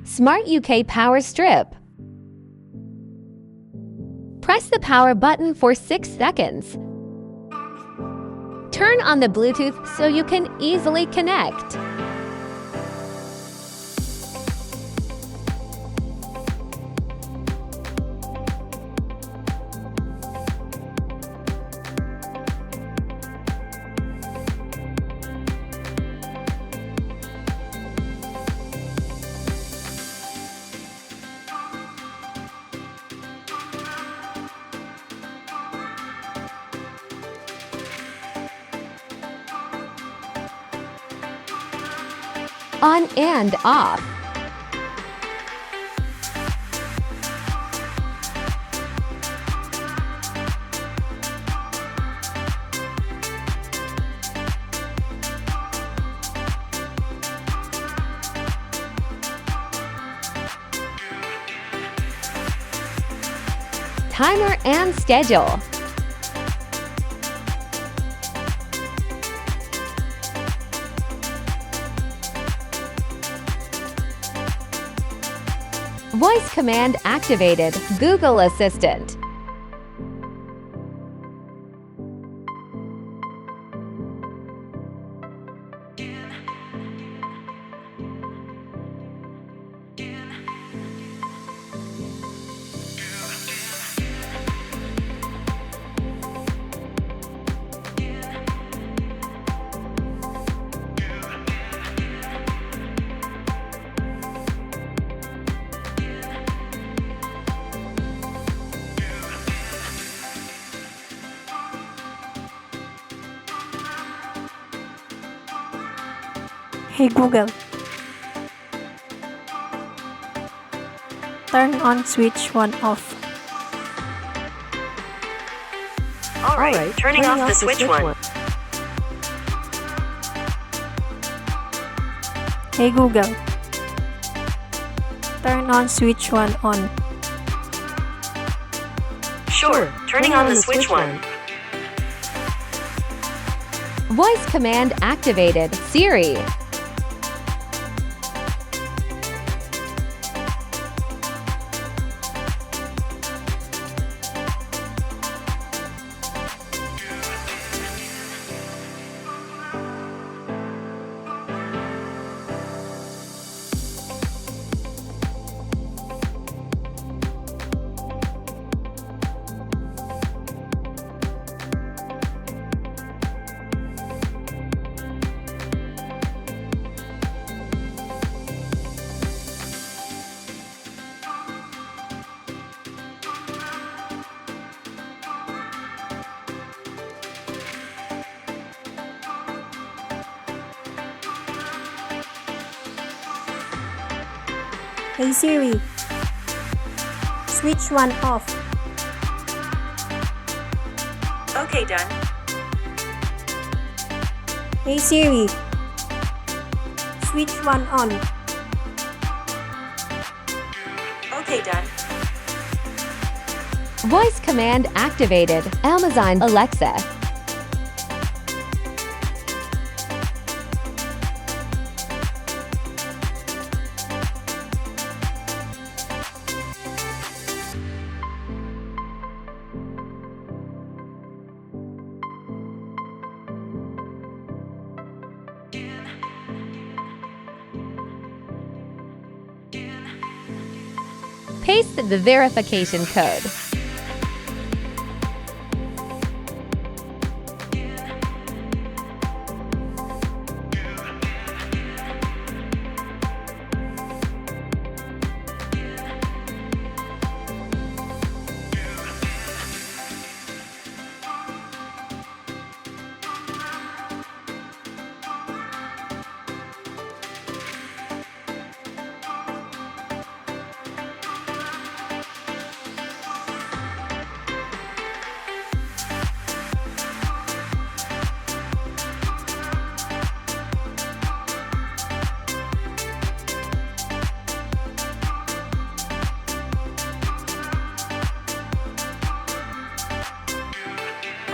Smart UK power strip. Press the power button for 6 seconds. Turn on the Bluetooth so you can easily connect. On and off. Timer and schedule. Voice command activated. Google Assistant. Hey Google, turn on switch 1 off. Alright, turning off the switch 1. Hey Google, turn on switch 1 on. Sure, turning on the switch 1. Voice command activated. Siri. Hey Siri, switch 1 off. Okay, done. Hey Siri, switch 1 on. Okay, done. Voice command activated. Amazon Alexa. Paste the verification code.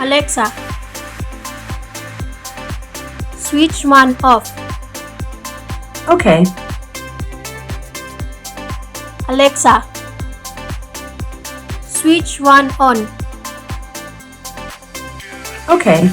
Alexa, switch 1 off. Okay. Alexa, switch one on. Okay.